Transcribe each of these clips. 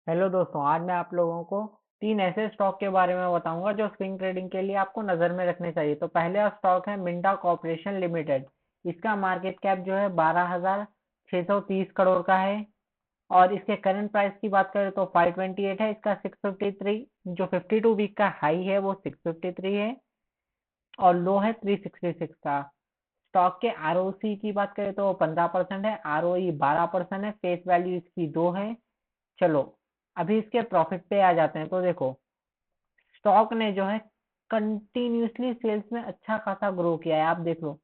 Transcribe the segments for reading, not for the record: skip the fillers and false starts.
Hello दोस्तों, आज मैं आप लोगों को 3 ऐसे स्टॉक के बारे में बताऊंगा जो स्विंग ट्रेडिंग के लिए आपको नज़र में रखने चाहिए। तो पहला स्टॉक है मिंडा कॉर्पोरेशन लिमिटेड। इसका मार्केट कैप जो है 12,630 करोड़ का है और इसके करंट प्राइस की बात करें तो 528 है। इसका 653 जो 52 वीक का हाई है वो 653 है और लो है 366 का। स्टॉक के आरओसी की बात करें तो 15% है, आरओई 12% है, फेस वैल्यू इसकी 2 है। चलो अभी इसके प्रॉफिट पे आ जाते हैं। तो देखो, स्टॉक ने जो है कंटिन्यूसली सेल्स में अच्छा खासा ग्रो किया है। आप देख लो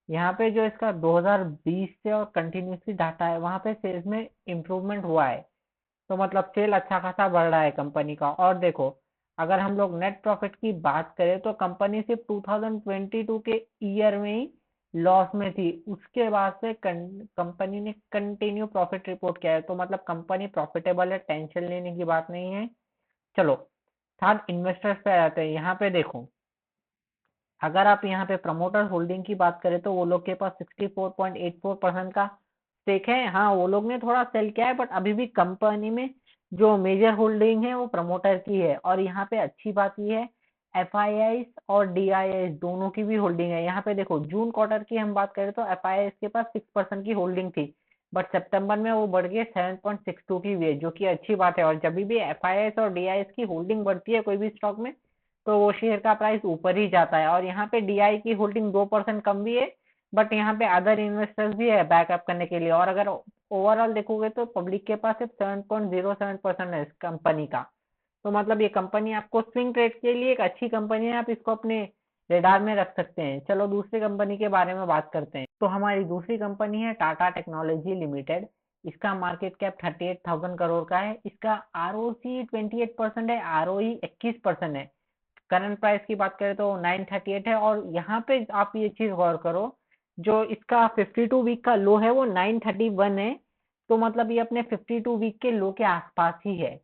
यहाँ पे जो इसका 2020 से और कंटिन्यूसली डाटा है वहां पे सेल्स में इम्प्रूवमेंट हुआ है। तो मतलब सेल अच्छा खासा बढ़ रहा है कंपनी का। और देखो, अगर हम लोग नेट प्रॉफिट की बात करें तो कंपनी सिर्फ 2022 के ईयर में ही लॉस में थी। उसके बाद से कंपनी ने कंटिन्यू प्रॉफिट रिपोर्ट किया है। तो मतलब कंपनी प्रॉफिटेबल है, टेंशन लेने की बात नहीं है। चलो थर्ड इन्वेस्टर्स पे आ जाते हैं। यहाँ पे देखो, अगर आप यहाँ पे प्रमोटर होल्डिंग की बात करें तो वो लोग के पास 64.84% का स्टेक है। हाँ, वो लोग ने थोड़ा सेल किया है बट अभी भी कंपनी में जो मेजर होल्डिंग है वो प्रमोटर की है। और यहाँ पे अच्छी बात ये है, एफ और डी दोनों की भी होल्डिंग है। यहाँ पे देखो, जून क्वार्टर की हम बात करें तो एफ के पास 6% की होल्डिंग थी बट सितंबर में वो बढ़ गई 7.62 की हुई है, जो कि अच्छी बात है। और जब भी एफ और डी की होल्डिंग बढ़ती है कोई भी स्टॉक में तो वो शेयर का प्राइस ऊपर ही जाता है। और यहाँ पे डीआई की होल्डिंग 2% कम भी है बट यहाँ पे अदर इन्वेस्टर्स भी है बैकअप करने के लिए। और अगर ओवरऑल देखोगे तो पब्लिक के पास सिर्फ 7.07% है इस कंपनी का। तो मतलब ये कंपनी आपको स्विंग ट्रेड के लिए एक अच्छी कंपनी है, आप इसको अपने रेडार में रख सकते हैं। चलो दूसरी कंपनी के बारे में बात करते हैं। तो हमारी दूसरी कंपनी है टाटा टेक्नोलॉजी लिमिटेड। इसका मार्केट कैप 38,000 करोड़ का है। इसका आरओसी 28% है, आरओई 21% है। करंट प्राइस की बात करें तो 938 है। और यहाँ पे आप ये चीज गौर करो, जो इसका 52 वीक का लो है वो 931 है। तो मतलब ये अपने 52 वीक के लो के आसपास ही है।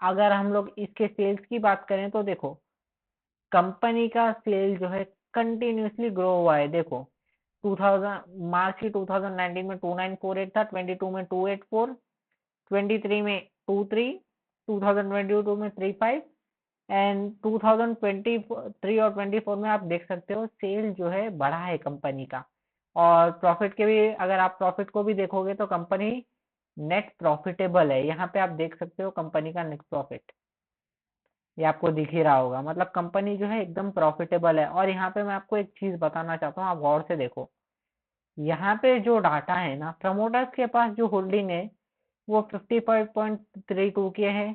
अगर हम लोग इसके सेल्स की बात करें तो देखो, कंपनी का सेल जो है कंटिन्यूसली ग्रो हुआ है। देखो 2000 मार्च की 2019 में 2948 था, 22 में 284, 23 में 23, 2022 में 35 एंड 2023 और 24 में आप देख सकते हो सेल जो है बढ़ा है कंपनी का। और प्रॉफिट के भी, अगर आप प्रॉफिट को भी देखोगे तो कंपनी नेट प्रॉफिटेबल है। यहाँ पे आप देख सकते हो कंपनी का नेट प्रॉफिट, ये आपको दिख ही रहा होगा। मतलब कंपनी जो है एकदम प्रॉफिटेबल है। और यहाँ पे मैं आपको एक चीज बताना चाहता हूँ, आप गौर से देखो, यहाँ पे जो डाटा है ना, प्रमोटर्स के पास जो होल्डिंग है वो 55.32 के है।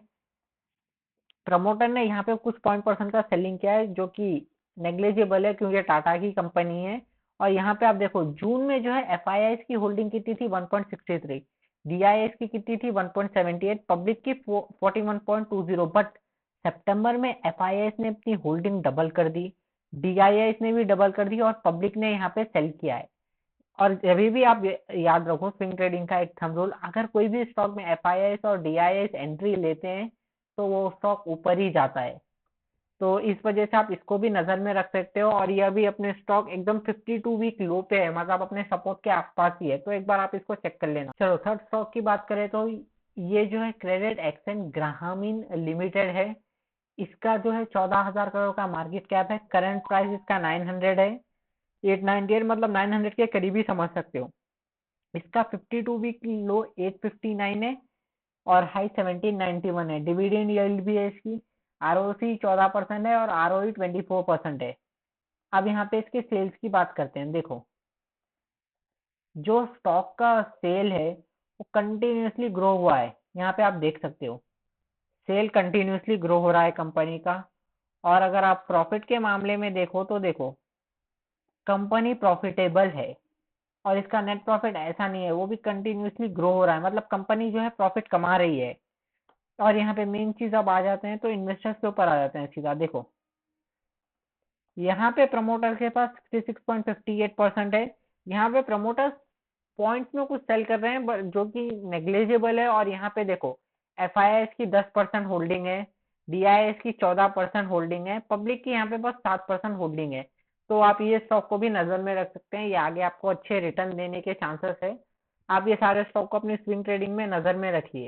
प्रमोटर ने यहाँ पे कुछ पॉइंट परसेंट का सेलिंग किया है जो कि नेग्लिजिबल है क्योंकि टाटा की कंपनी है। और यहाँ पे आप देखो, जून में जो है एफ की होल्डिंग कितनी थी 1.63, डी की कितनी थी 1.78, पब्लिक की 41.20। बट सितंबर में एफ ने अपनी होल्डिंग डबल कर दी, डी ने भी डबल कर दी और पब्लिक ने यहाँ पे सेल किया है। और अभी भी आप याद रखो स्विंग ट्रेडिंग का एक थंब रूल, अगर कोई भी स्टॉक में एफ और डी एंट्री लेते हैं तो वो स्टॉक ऊपर ही जाता है। तो इस वजह से आप इसको भी नजर में रख सकते हो। और यह भी अपने स्टॉक एकदम 52 वीक लो पे है, मतलब अपने सपोर्ट के आसपास ही है। तो एक बार आप इसको चेक कर लेना। चलो थर्ड स्टॉक की बात करें तो ये जो है क्रेडिट एक्सेंट ग्रामीण लिमिटेड है। इसका जो है 14,000 करोड़ का मार्केट कैप है। करंट प्राइस इसका 900 है, 898 मतलब 900 के करीब ही समझ सकते हो। इसका 52 वीक लो 859 है और हाई 1791 है। डिविडेंड यील्ड भी है इसकी, आरओसी 14% है और आरओई 24% है। अब यहाँ पे इसके सेल्स की बात करते हैं। देखो, जो स्टॉक का सेल है वो कंटिन्यूसली ग्रो हुआ है। यहाँ पे आप देख सकते हो सेल कंटिन्यूसली ग्रो हो रहा है कंपनी का। और अगर आप प्रॉफिट के मामले में देखो तो देखो, कंपनी प्रॉफिटेबल है और इसका नेट प्रॉफिट ऐसा नहीं है, वो भी कंटिन्यूसली ग्रो हो रहा है। मतलब कंपनी जो है प्रॉफिट कमा रही है। और यहाँ पे मेन चीज अब आ जाते हैं तो इन्वेस्टर्स के ऊपर आ जाते हैं सीधा। देखो, यहाँ पे प्रमोटर के पास 66.58% है। यहाँ पे प्रमोटर्स पॉइंट्स में कुछ सेल कर रहे हैं जो कि नेग्लिजिबल है। और यहाँ पे देखो, एफ की 10% होल्डिंग है, डी की 14% होल्डिंग है, पब्लिक की यहाँ पे बस 7% होल्डिंग है। तो आप ये स्टॉक को भी नजर में रख सकते हैं, ये आगे आपको अच्छे रिटर्न देने के चांसेस है। आप ये सारे स्टॉक को अपनी स्विंग ट्रेडिंग में नजर में रखिए।